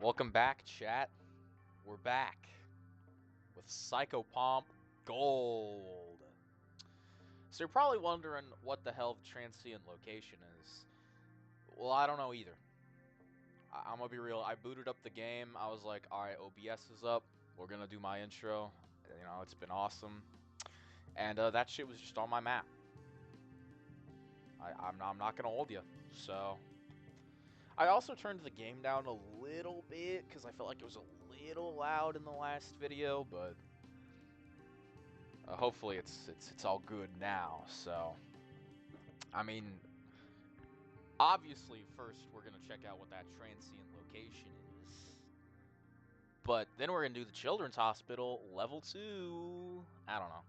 Welcome back, chat. We're back with Psychopomp Gold. So you're probably wondering what the hell the transient location is. Well, I don't know either. I'm gonna be real. I booted up the game. I was like, all right, OBS is up. We're gonna do my intro. You know, it's been awesome. And that shit was just on my map. I'm not gonna hold you. So I also turned the game down a little bit because I felt like it was a little loud in the last video, but hopefully it's all good now. So, I mean, obviously first we're gonna check out what that transient location is, but then we're gonna do the Children's Hospital level 2. I don't know.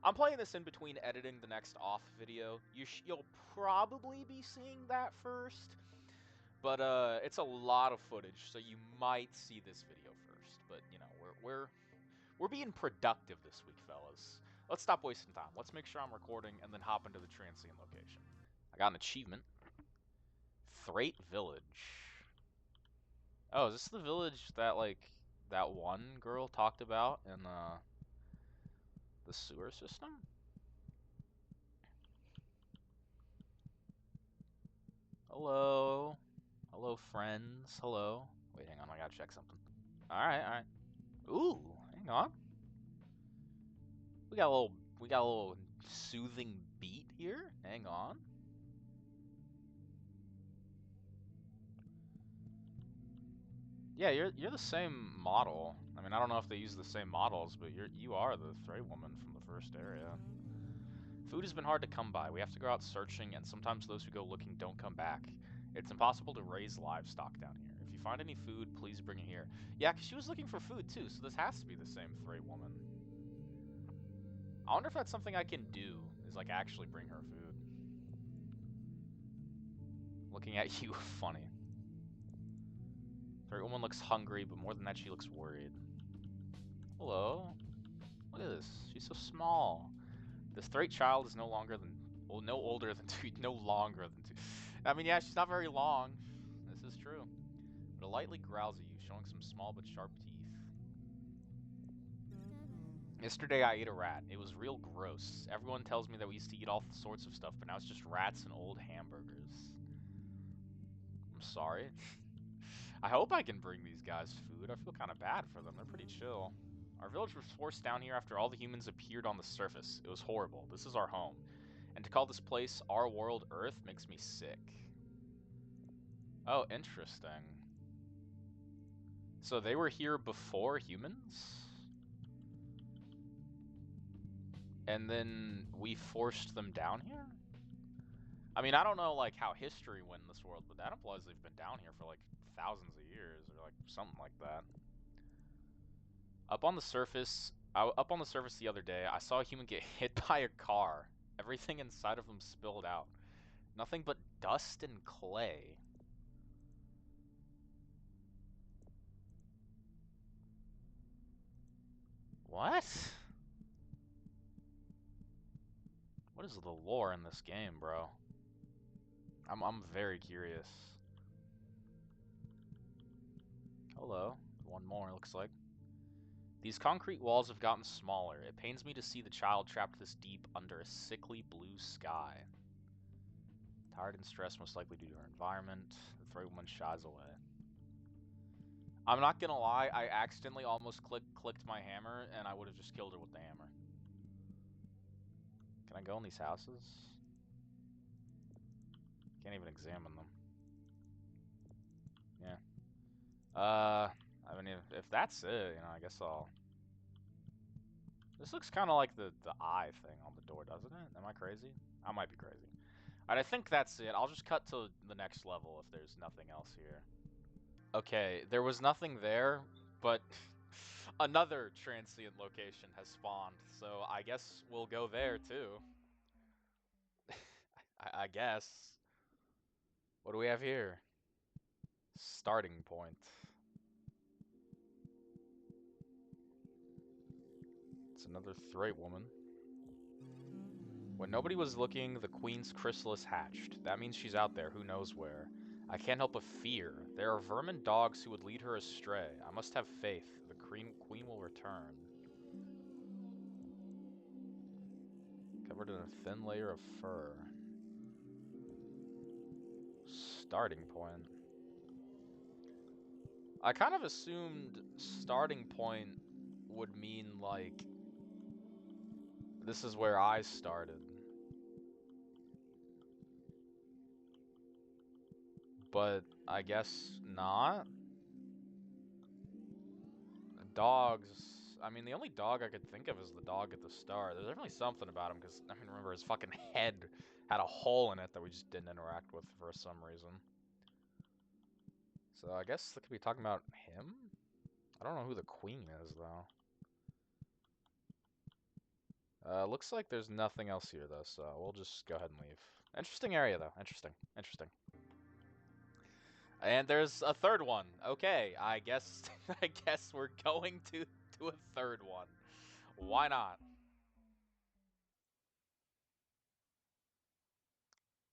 I'm playing this in between editing the next off video. You'll probably be seeing that first. But it's a lot of footage, so you might see this video first. But you know, we're being productive this week, fellas. Let's stop wasting time. Let's make sure I'm recording and then hop into the transient location. I got an achievement. Thrate Village. Oh, is this the village that that one girl talked about in the sewer system? Hello. Hello, friends. Hello. Wait, hang on. I gotta check something. Alright, alright. Ooh, hang on. We got a little soothing beat here. Hang on. Yeah, you're the same model. I mean, I don't know if they use the same models, but you are the Thray woman from the first area. Food has been hard to come by. We have to go out searching, and sometimes those who go looking don't come back. It's impossible to raise livestock down here. If you find any food, please bring it here. Yeah, because she was looking for food too, so this has to be the same Thray woman. I wonder if that's something I can do, is like actually bring her food. Looking at you, funny. Third woman looks hungry, but more than that, she looks worried. Hello. Look at this. She's so small. This Threat child is no longer than, well, no older than 2, no longer than 2. I mean, yeah, she's not very long. This is true. But it lightly growls at you, showing some small but sharp teeth. Yesterday I ate a rat. It was real gross. Everyone tells me that we used to eat all sorts of stuff, but now it's just rats and old hamburgers. I'm sorry. I hope I can bring these guys food. I feel kind of bad for them. They're pretty chill. Our village was forced down here after all the humans appeared on the surface. It was horrible. This is our home. And to call this place our world Earth makes me sick. Oh, interesting. So they were here before humans? And then we forced them down here? I mean, I don't know, like, how history went in this world, but that implies they've been down here for, like, thousands of years, or, like, something like that. Up on the surface the other day, I saw a human get hit by a car. Everything inside of him spilled out. Nothing but dust and clay. What? What is the lore in this game, bro? I'm very curious. Hello. One more, looks like. These concrete walls have gotten smaller. It pains me to see the child trapped this deep under a sickly blue sky. Tired and stressed, most likely due to her environment. The Thray woman shies away. I'm not gonna lie, I accidentally almost clicked my hammer, and I would have just killed her with the hammer. Can I go in these houses? Can't even examine them. Yeah. I mean, if that's it, you know, I guess I'll... This looks kind of like the eye thing on the door, doesn't it? Am I crazy? I might be crazy. Alright, I think that's it. I'll just cut to the next level if there's nothing else here. Okay, there was nothing there, but another transient location has spawned, so I guess we'll go there too. I guess. What do we have here? Starting point. It's another Thray woman. When nobody was looking, the Queen's chrysalis hatched. That means she's out there, who knows where. I can't help but fear. There are vermin dogs who would lead her astray. I must have faith. The queen will return. Covered in a thin layer of fur. Starting point. I kind of assumed starting point would mean, like, this is where I started. But I guess not. Dogs. I mean, the only dog I could think of is the dog at the start. There's definitely something about him, because, I mean, remember, his fucking head had a hole in it that we just didn't interact with for some reason. So I guess they could be talking about him? I don't know who the queen is, though. Looks like there's nothing else here, though, so we'll just go ahead and leave. Interesting area, though. Interesting. Interesting. And there's a third one. Okay, I guess I guess we're going to a third one. Why not?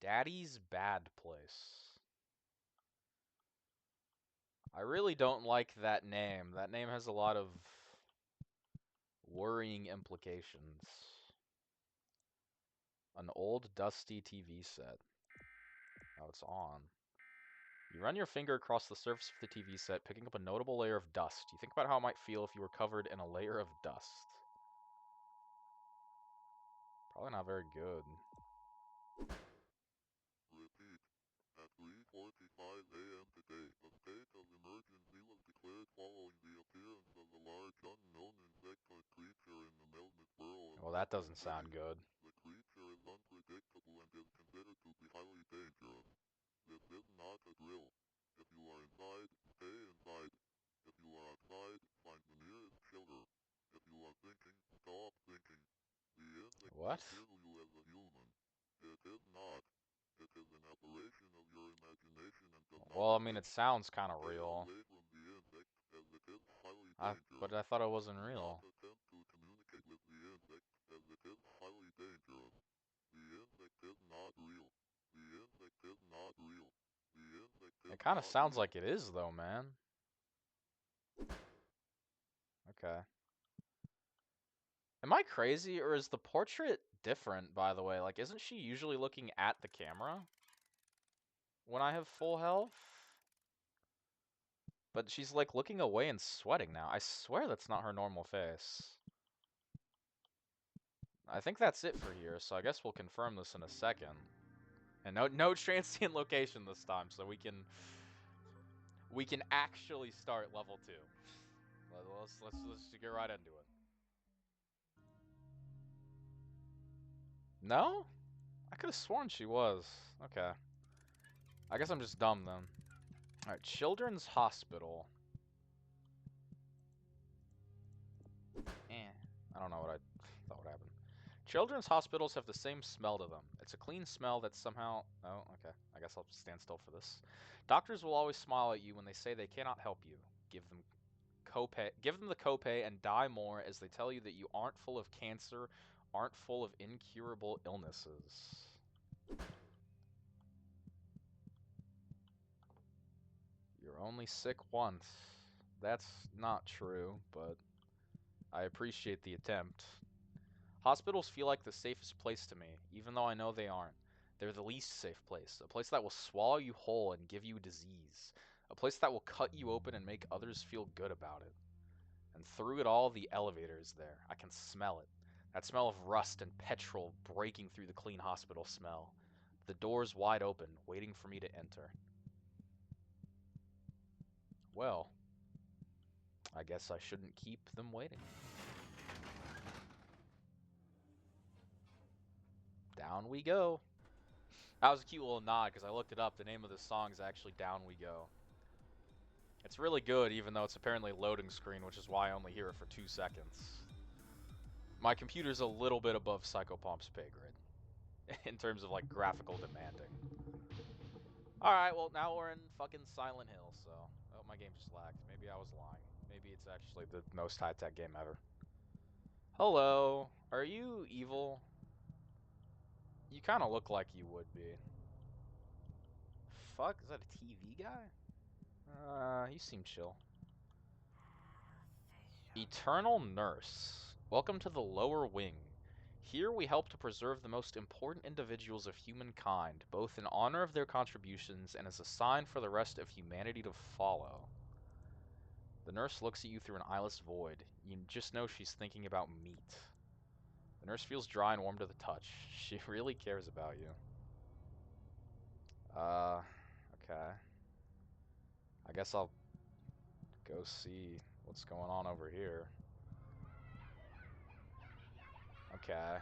Daddy's Bad Place. I really don't like that name. That name has a lot of worrying implications. An old, dusty TV set. Oh, it's on. You run your finger across the surface of the TV set, picking up a notable layer of dust. You think about how it might feel if you were covered in a layer of dust. Probably not very good. Repeat. At 3:45 a.m. today, a state of emergency was declared following the appearance of a large unknown insect-like creature in the Melness Borough. Well, that doesn't sound good. The creature is unpredictable and is considered to be highly dangerous. This is not a drill. If you are inside, stay inside. If you are outside, find the nearest shelter. If you are thinking, stop thinking. The insect What? may kill you as a human. It is not. It is an aberration of your imagination and does not Well, I mean, it exist. sounds kind of Stay real. away from the insect as it is highly dangerous. But I thought it wasn't Do real. not attempt to communicate with the insect as it is highly dangerous. The insect is not real. The insect is not real. The insect is It kind of not sounds real. like it is, though, man. Okay. Am I crazy, or is the portrait different, by the way? Like, isn't she usually looking at the camera when I have full health? But she's, like, looking away and sweating now. I swear that's not her normal face. I think that's it for here, so I guess we'll confirm this in a second. And no transient location this time, so we can actually start level 2. Let's get right into it. No? I could have sworn she was. Okay. I guess I'm just dumb then. Alright, Children's Hospital. I don't know what I thought would happen. Children's hospitals have the same smell to them. It's a clean smell that somehow... Oh, okay. I guess I'll stand still for this. Doctors will always smile at you when they say they cannot help you. Give them the copay and die more as they tell you that you aren't full of cancer, aren't full of incurable illnesses. You're only sick once. That's not true, but I appreciate the attempt. Hospitals feel like the safest place to me, even though I know they aren't. They're the least safe place, a place that will swallow you whole and give you disease, a place that will cut you open and make others feel good about it. And through it all, the elevator is there. I can smell it. That smell of rust and petrol breaking through the clean hospital smell. The doors wide open, waiting for me to enter. Well, I guess I shouldn't keep them waiting. Down we go. That was a cute little nod because I looked it up. The name of the song is actually Down We Go. It's really good, even though it's apparently a loading screen, which is why I only hear it for 2 seconds. My computer's a little bit above Psychopomp's pay grade in terms of, like, graphical demanding. Alright, well, now we're in fucking Silent Hill, so... Oh, my game just lagged. Maybe I was lying. Maybe it's actually the most high-tech game ever. Hello. Are you evil? You kind of look like you would be. fuck? Is that a TV guy? He seemed chill. Eternal Nurse. Welcome to the lower wing. Here we help to preserve the most important individuals of humankind, both in honor of their contributions and as a sign for the rest of humanity to follow. The nurse looks at you through an eyeless void. You just know she's thinking about meat. The nurse feels dry and warm to the touch. She really cares about you. Okay. I guess I'll go see what's going on over here. Okay.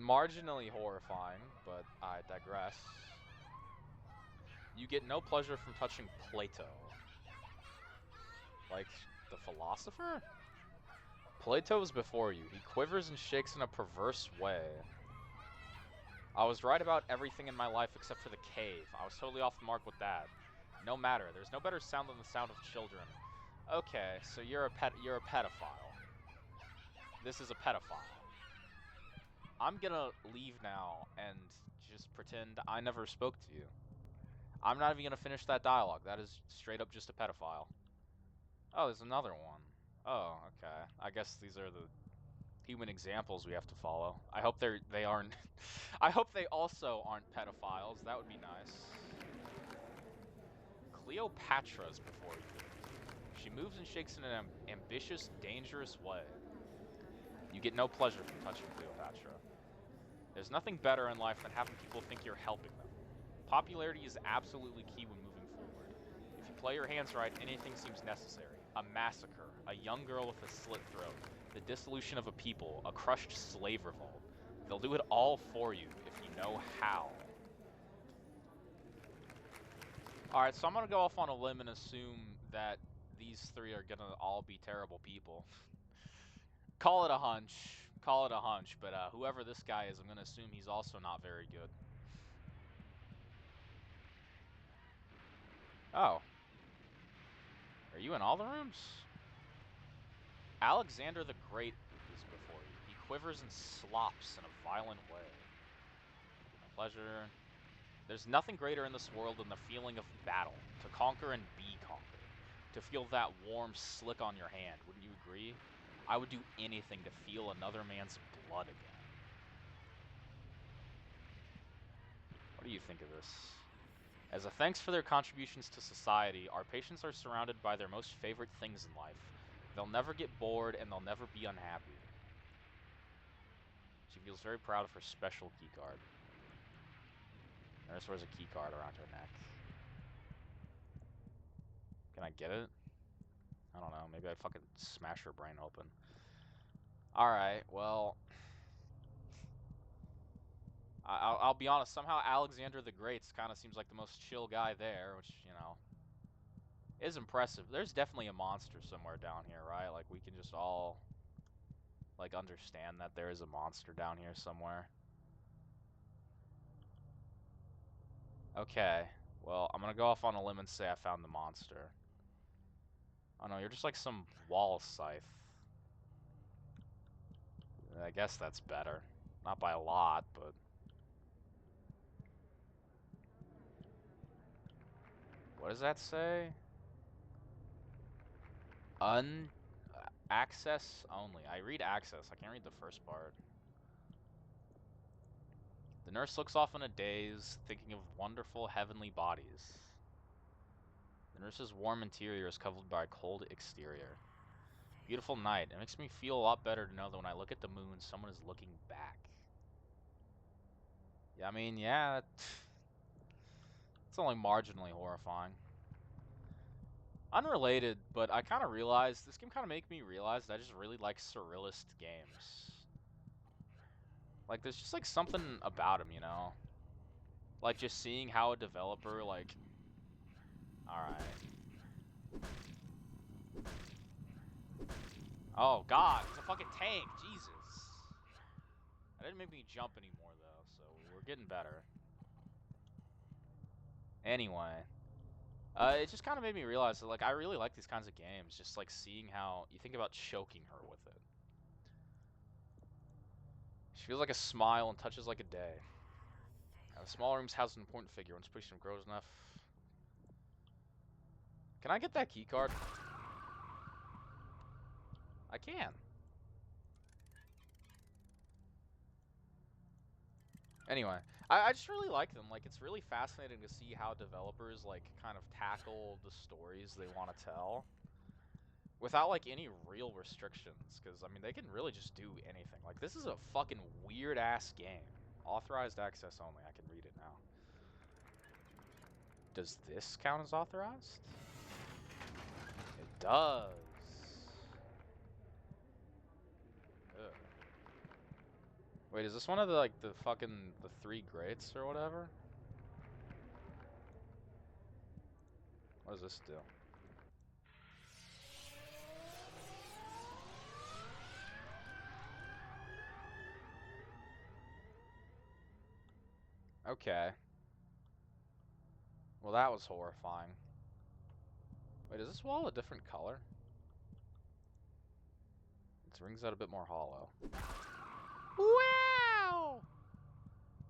Marginally horrifying, but I digress. You get no pleasure from touching Plato. Like, the philosopher? Plato is before you. He quivers and shakes in a perverse way. I was right about everything in my life except for the cave. I was totally off the mark with that. No matter. There's no better sound than the sound of children. Okay, so you're a pedophile. This is a pedophile. I'm gonna leave now and just pretend I never spoke to you. I'm not even gonna finish that dialogue. That is straight up just a pedophile. Oh, there's another one. Oh, okay. I guess these are the human examples we have to follow. I hope they aren't. I hope they also aren't pedophiles. That would be nice. Cleopatra's before you. She moves and shakes in an ambitious, dangerous way. You get no pleasure from touching Cleopatra. There's nothing better in life than having people think you're helping them. Popularity is absolutely key when moving forward. If you play your hands right, anything seems necessary. A massacre, a young girl with a slit throat, the dissolution of a people, a crushed slave revolt. They'll do it all for you if you know how. Alright, so I'm gonna go off on a limb and assume that these three are gonna all be terrible people. Call it a hunch. Call it a hunch, but whoever this guy is, I'm gonna assume he's also not very good. Oh. Are you in all the rooms? Alexander the Great is before you. He quivers and slops in a violent way. Pleasure. There's nothing greater in this world than the feeling of battle. To conquer and be conquered. To feel that warm slick on your hand. Wouldn't you agree? I would do anything to feel another man's blood again. What do you think of this? As a thanks for their contributions to society, our patients are surrounded by their most favorite things in life. They'll never get bored and they'll never be unhappy. She feels very proud of her special keycard. Nurse wears a keycard around her neck. Can I get it? I don't know. Maybe I'd fucking smash her brain open. Alright, well... I'll be honest, somehow Alexander the Great kind of seems like the most chill guy there, which, you know, is impressive. There's definitely a monster somewhere down here, right? Like, we can just all, like, understand that there is a monster down here somewhere. Okay, well, I'm gonna go off on a limb and say I found the monster. Oh no, you're just like some wall scythe. I guess that's better. Not by a lot, but... What does that say? Access only. I read access. I can't read the first part. The nurse looks off in a daze, thinking of wonderful heavenly bodies. The nurse's warm interior is covered by a cold exterior. Beautiful night. It makes me feel a lot better to know that when I look at the moon, someone is looking back. Yeah, I mean, yeah, it's only marginally horrifying. Unrelated, but I kind of realized, this game kind of made me realize that I just really like surrealist games. Like, there's just, like, something about them, you know? Like, just seeing how a developer, like... Alright. Oh, God, it's a fucking tank, Jesus. That didn't make me jump anymore, though, so we're getting better. Anyway. It just kind of made me realize that, like, I really like these kinds of games. Just, like, seeing how you think about choking her with it. She feels like a smile and touches like a day. The small rooms house an important figure. Once patient grows enough. Can I get that key card? I can. Anyway, I just really like them. Like, it's really fascinating to see how developers, like, kind of tackle the stories they want to tell without, like, any real restrictions. Because, I mean, they can really just do anything. Like, this is a fucking weird-ass game. Authorized access only. I can read it now. Does this count as authorized? It does. Ugh. Wait, is this one of the, like, the fucking, the 3 greats or whatever? What does this do? Okay. Well, that was horrifying. Wait, is this wall a different color? It rings out a bit more hollow. Wow!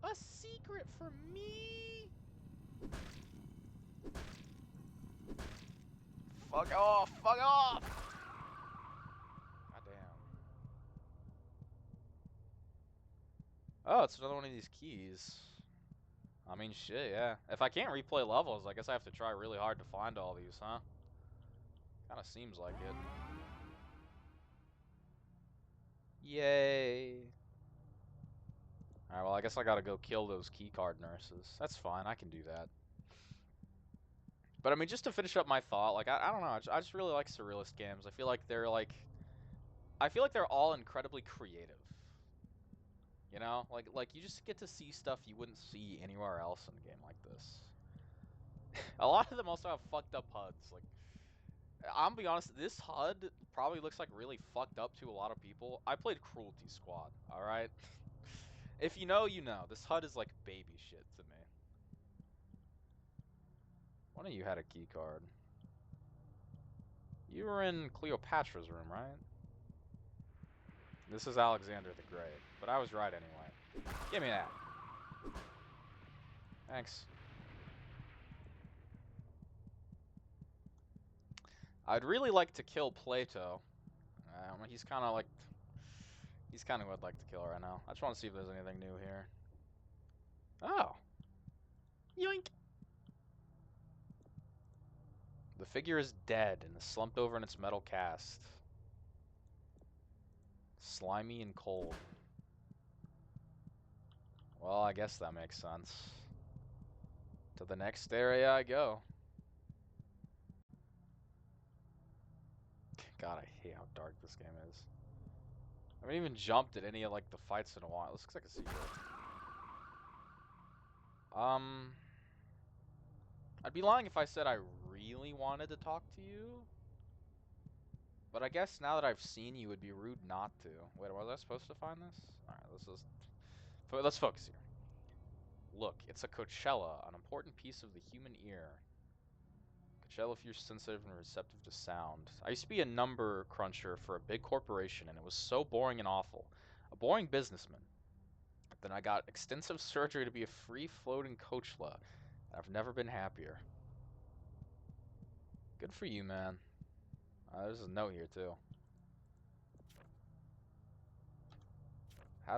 A secret for me? Fuck off! Fuck off! God damn. Oh, it's another one of these keys. I mean, shit, yeah. If I can't replay levels, I guess I have to try really hard to find all these, huh? Kinda seems like it. Yay. Alright, well, I guess I gotta go kill those keycard nurses. That's fine, I can do that. But, I mean, just to finish up my thought, like, I don't know, I just really like surrealist games. I feel like they're all incredibly creative. You know? Like you just get to see stuff you wouldn't see anywhere else in a game like this. A lot of them also have fucked up HUDs. Like, I'm gonna be honest, this HUD probably looks like really fucked up to a lot of people. I played Cruelty Squad, alright? If you know, you know. This HUD is like baby shit to me. One of you had a key card. You were in Cleopatra's room, right? This is Alexander the Great, but I was right anyway. Give me that. Thanks. I'd really like to kill Plato. He's kind of who I'd like to kill right now. I just want to see if there's anything new here. Oh. Yoink. The figure is dead and is slumped over in its metal cast. Slimy and cold. Well, I guess that makes sense. To the next area I go. God, I hate how dark this game is. I haven't even jumped at any of, like, the fights in a while. This looks like a secret. I'd be lying if I said I really wanted to talk to you. But I guess now that I've seen you, it would be rude not to. Wait, was I supposed to find this? Alright, let's focus here. Look, it's a Coachella, an important piece of the human ear. Coachella, if you're sensitive and receptive to sound. I used to be a number cruncher for a big corporation, and it was so boring and awful. A boring businessman. Then I got extensive surgery to be a free-floating Coachella. I've never been happier. Good for you, man. There's a note here, too. How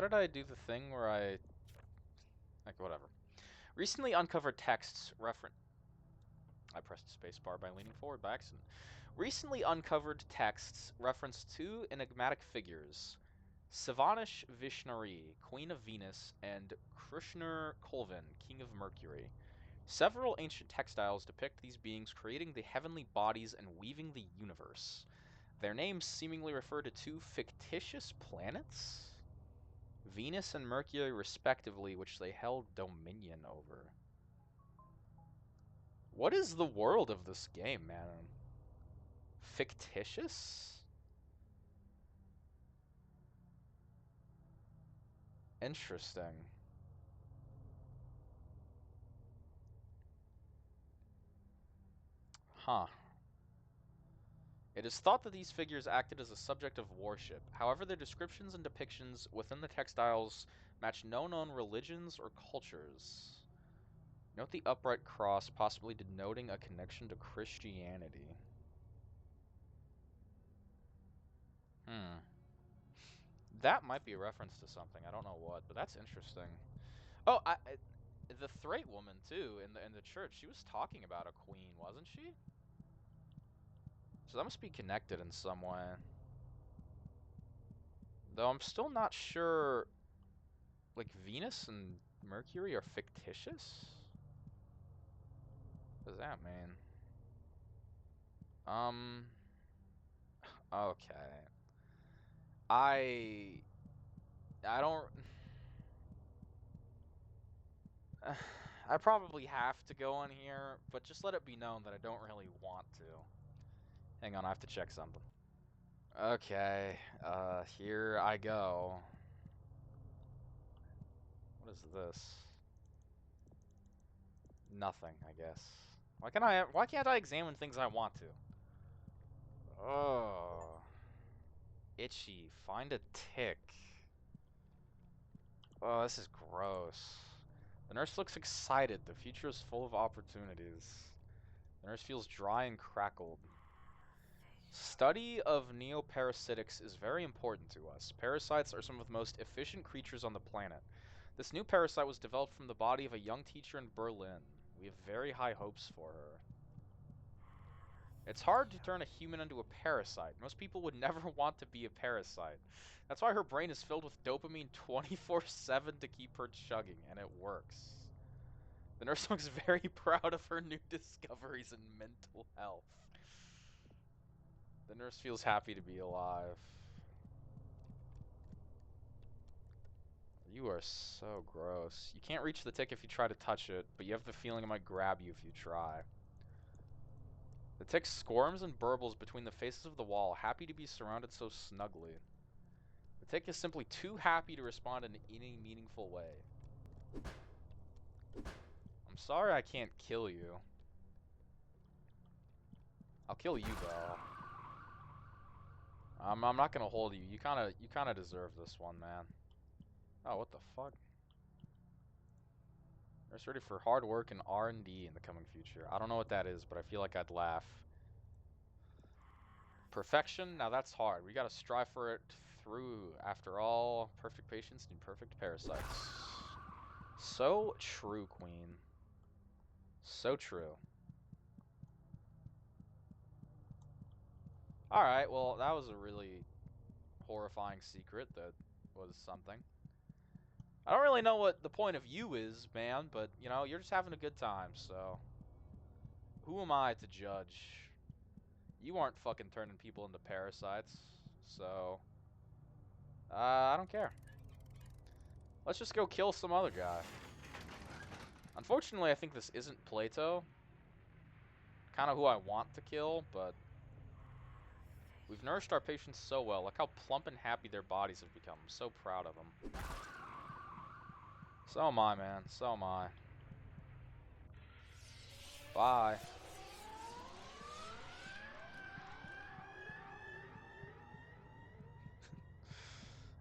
did I do the thing where like, whatever. Recently uncovered texts reference. I pressed spacebar by leaning forward by accident. Recently uncovered texts reference two enigmatic figures, Savanish Vishnari, Queen of Venus, and Krishnar Colvin, King of Mercury. Several ancient textiles depict these beings creating the heavenly bodies and weaving the universe. Their names seemingly refer to two fictitious planets? Venus and Mercury respectively, which they held dominion over. What is the world of this game, man? Fictitious? Interesting. Huh. It is thought that these figures acted as a subject of worship. However, their descriptions and depictions within the textiles Match no known religions or cultures. Note the upright cross, possibly denoting a connection to Christianity. That might be a reference to something. I don't know what, but that's interesting. Oh, the Threat woman too in the church. She was talking about a queen, wasn't she? So that must be connected in some way. Though I'm still not sure. Like Venus and Mercury are fictitious. What does that mean? Okay. I don't. I probably have to go on here, but just let it be known that I don't really want to. Hang on, I have to check something. Okay, here I go. What is this? Nothing, I guess. Why can't I examine things I want to? Oh. Itchy. Find a tick. Oh, this is gross. The nurse looks excited. The future is full of opportunities. The nurse feels dry and crackled. Study of neoparasitics is very important to us. Parasites are some of the most efficient creatures on the planet. This new parasite was developed from the body of a young teacher in Berlin. We have very high hopes for her. It's hard to turn a human into a parasite. Most people would never want to be a parasite. That's why her brain is filled with dopamine 24/7 to keep her chugging, and it works. The nurse looks very proud of her new discoveries in mental health. The nurse feels happy to be alive. You are so gross. You can't reach the tick if you try to touch it, but you have the feeling it might grab you if you try. The tick squirms and burbles between the faces of the wall, happy to be surrounded so snugly. The tick is simply too happy to respond in any meaningful way. I'm sorry I can't kill you. I'll kill you though. I'm not gonna hold you. You kinda deserve this one, man. Oh, what the fuck? Nurse ready for hard work and R&D in the coming future. I don't know what that is, but I feel like I'd laugh. Perfection? Now that's hard. We gotta strive for it through. After all, perfect patients need perfect parasites. So true, Queen. So true. Alright, well, that was a really horrifying secret that was something. I don't really know what the point of you is, man, but, you know, you're just having a good time, so... Who am I to judge? You aren't fucking turning people into parasites, so... I don't care. Let's just go kill some other guy. Unfortunately, I think this isn't Plato. Kind of who I want to kill, but... We've nourished our patients so well. Look how plump and happy their bodies have become. I'm so proud of them. So am I, man. So am I. Bye.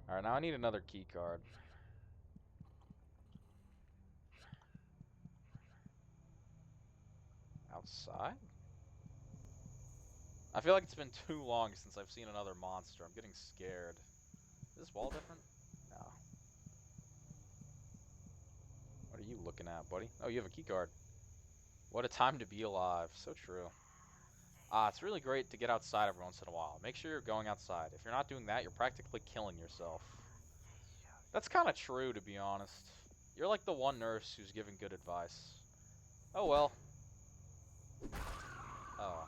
Alright, now I need another key card. Outside? I feel like it's been too long since I've seen another monster. I'm getting scared. Is this wall different? No. What are you looking at, buddy? Oh, you have a key card. What a time to be alive. So true. It's really great to get outside every once in a while. Make sure you're going outside. If you're not doing that, you're practically killing yourself. That's kind of true, to be honest. You're like the one nurse who's giving good advice. Oh well. Oh.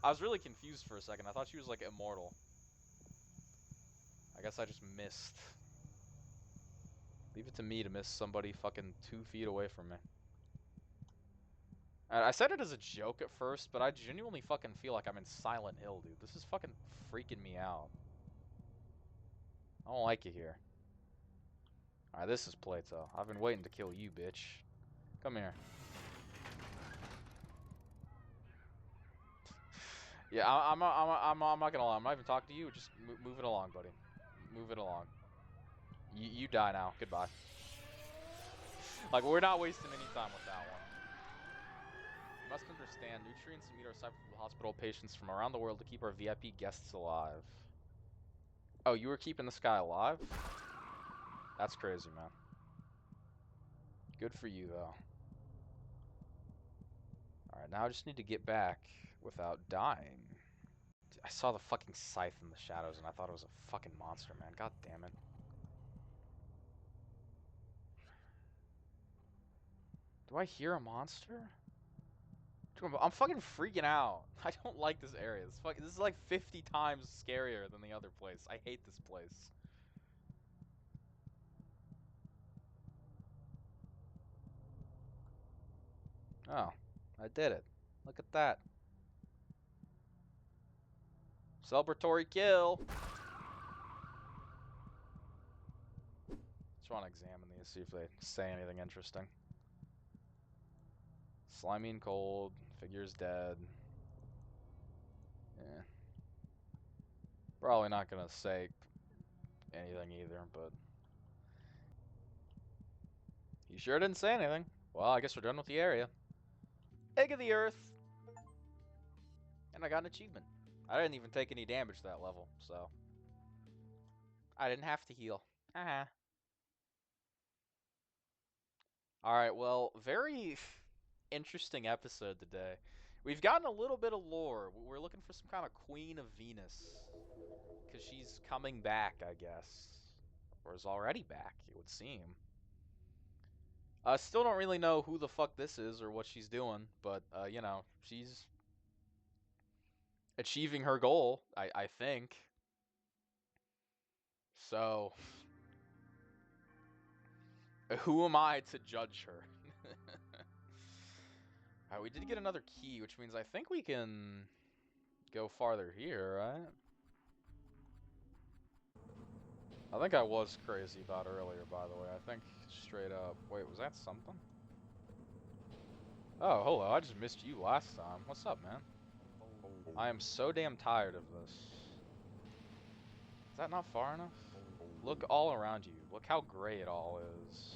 I was really confused for a second. I thought she was like immortal. I guess I just missed. Leave it to me to miss somebody fucking 2 feet away from me. I said it as a joke at first, but I genuinely fucking feel like I'm in Silent Hill, dude. This is fucking freaking me out. I don't like it here. Alright, this is Plato. I've been waiting to kill you, bitch. Come here. Yeah, I'm not gonna lie. I'm not even talking to you. Just move it along, buddy. Move it along. You die now. Goodbye. Like, we're not wasting any time with that one. You must understand, nutrients meet our Psychopomp hospital patients from around the world to keep our VIP guests alive. Oh, you were keeping this guy alive? That's crazy, man. Good for you, though. Alright, now I just need to get back without dying. I saw the fucking scythe in the shadows and I thought it was a fucking monster, man. God damn it. Do I hear a monster? I'm fucking freaking out. I don't like this area. This is like 50 times scarier than the other place. I hate this place. Oh, I did it. Look at that. Celebratory kill. Just want to examine these, see if they say anything interesting. Slimy and cold. Figure's dead. Yeah. Probably not gonna say anything either, but he sure didn't say anything. Well, I guess we're done with the area. Egg of the Earth. And I got an achievement. I didn't even take any damage that level, so I didn't have to heal. Haha. Alright, well, very interesting episode today. We've gotten a little bit of lore. We're looking for some kind of Queen of Venus. Because she's coming back, I guess. Or is already back, it would seem. Still don't really know who the fuck this is or what she's doing, but, you know, she's achieving her goal, I think. So, who am I to judge her? Alright, we did get another key, which means I think we can go farther here, right? I think I was crazy about earlier, by the way. I think straight up. Wait, was that something? Oh, hello. I just missed you last time. What's up, man? I am so damn tired of this. Is that not far enough? Look all around you. Look how gray it all is.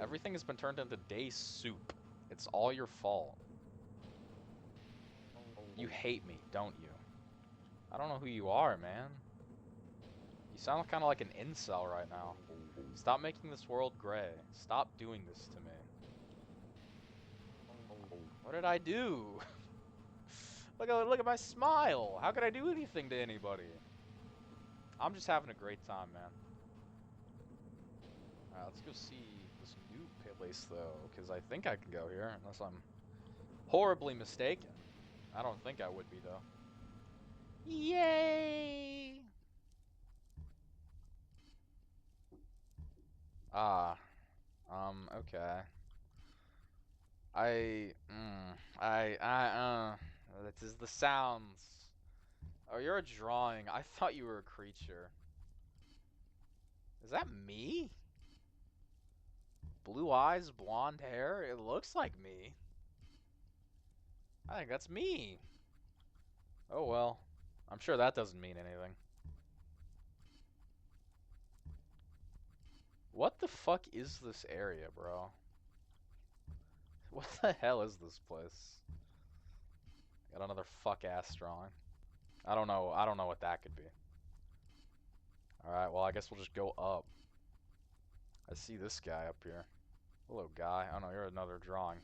Everything has been turned into day soup. It's all your fault. You hate me, don't you? I don't know who you are, man. You sound kind of like an incel right now. Stop making this world gray. Stop doing this to me. What did I do? Look at my smile. How could I do anything to anybody? I'm just having a great time, man. Alright, let's go see this new place, though, because I think I can go here, unless I'm horribly mistaken. I don't think I would be, though. Yay! Ah. Okay. This is the sounds. Oh, you're a drawing. I thought you were a creature. Is that me? Blue eyes, blonde hair? It looks like me. I think that's me. Oh well. I'm sure that doesn't mean anything. What the fuck is this area, bro? What the hell is this place? Got another fuck-ass drawing. I don't know what that could be. Alright, well I guess we'll just go up. I see this guy up here. Hello, guy. Oh no, you're another drawing.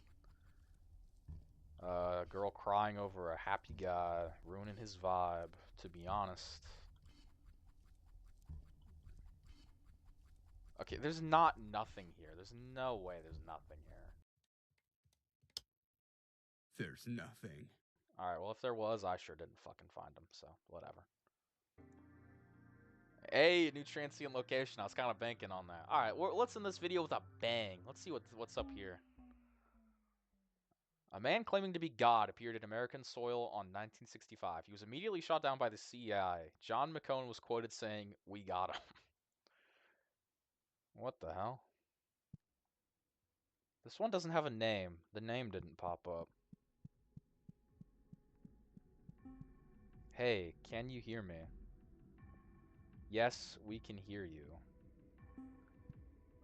Girl crying over a happy guy, ruining his vibe, to be honest. Okay, there's not nothing here. There's no way there's nothing here. There's nothing. Alright, well if there was, I sure didn't fucking find him, so whatever. Hey, new transient location. I was kind of banking on that. Alright, let's end this video with a bang. Let's see what's up here. A man claiming to be God appeared in American soil on 1965. He was immediately shot down by the CIA. John McCone was quoted saying, "We got him." What the hell? This one doesn't have a name. The name didn't pop up. Hey, can you hear me? Yes, we can hear you.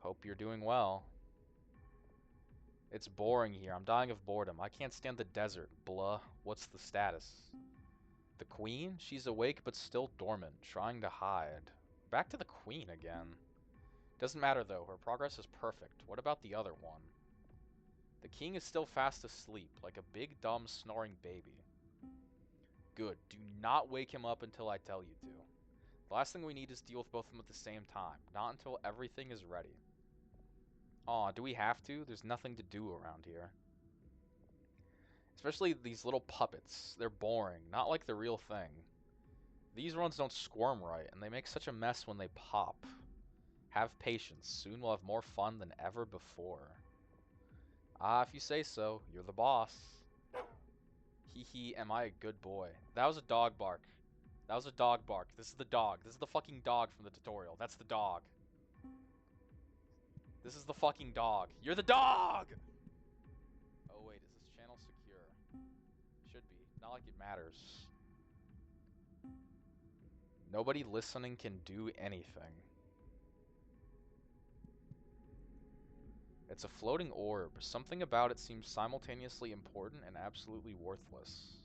Hope you're doing well. It's boring here. I'm dying of boredom. I can't stand the desert. Blah. What's the status? The queen? She's awake but still dormant, trying to hide. Back to the queen again. Doesn't matter though, her progress is perfect. What about the other one? The king is still fast asleep, like a big dumb snoring baby. Good. Do not wake him up until I tell you to. The last thing we need is deal with both of them at the same time. Not until everything is ready. Aw, do we have to? There's nothing to do around here. Especially these little puppets. They're boring, not like the real thing. These ones don't squirm right, and they make such a mess when they pop. Have patience. Soon we'll have more fun than ever before. Ah, if you say so. You're the boss. Hee hee, am I a good boy? That was a dog bark. That was a dog bark. This is the dog. This is the fucking dog from the tutorial. That's the dog. This is the fucking dog. You're the dog! Oh wait, is this channel secure? Should be. Not like it matters. Nobody listening can do anything. It's a floating orb. Something about it seems simultaneously important and absolutely worthless.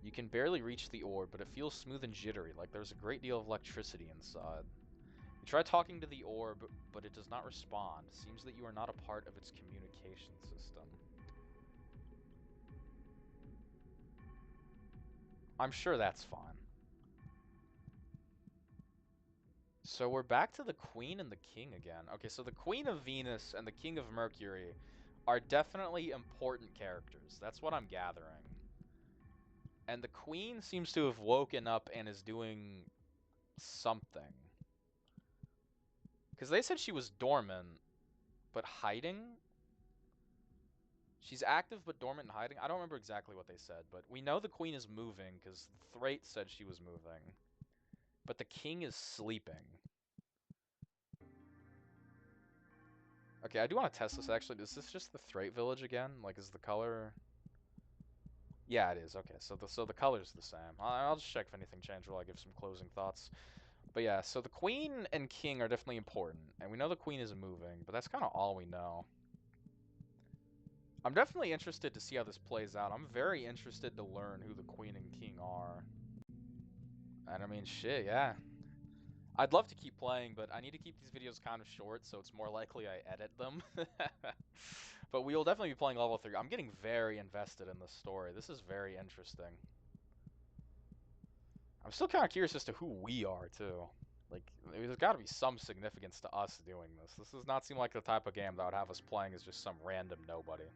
You can barely reach the orb, but it feels smooth and jittery, like there's a great deal of electricity inside. You try talking to the orb, but it does not respond. Seems that you are not a part of its communication system. I'm sure that's fine. So we're back to the Queen and the King again. Okay, so the Queen of Venus and the King of Mercury are definitely important characters. That's what I'm gathering. And the Queen seems to have woken up and is doing something. Because they said she was dormant, but hiding? She's active but dormant and hiding? I don't remember exactly what they said, but we know the Queen is moving because Thraite said she was moving. But the King is sleeping. Okay, I do want to test this actually. Is this just the Thraite village again? Like, is the color... Yeah, it is. Okay, so the color's the same. I'll just check if anything changed while I give some closing thoughts. But yeah, so the Queen and King are definitely important. And we know the Queen is moving, but that's kind of all we know. I'm definitely interested to see how this plays out. I'm very interested to learn who the Queen and King are. And I mean, shit, yeah. I'd love to keep playing, but I need to keep these videos kind of short, so it's more likely I edit them. But we will definitely be playing level 3. I'm getting very invested in this story. This is very interesting. I'm still kind of curious as to who we are, too. Like, there's got to be some significance to us doing this. This does not seem like the type of game that would have us playing as just some random nobody.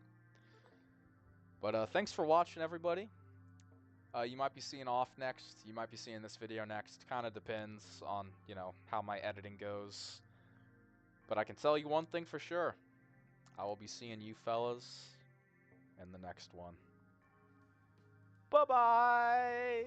But thanks for watching, everybody. You might be seeing off next. You might be seeing this video next. Kind of depends on, you know, how my editing goes. But I can tell you one thing for sure. I will be seeing you fellas in the next one. Bye-bye!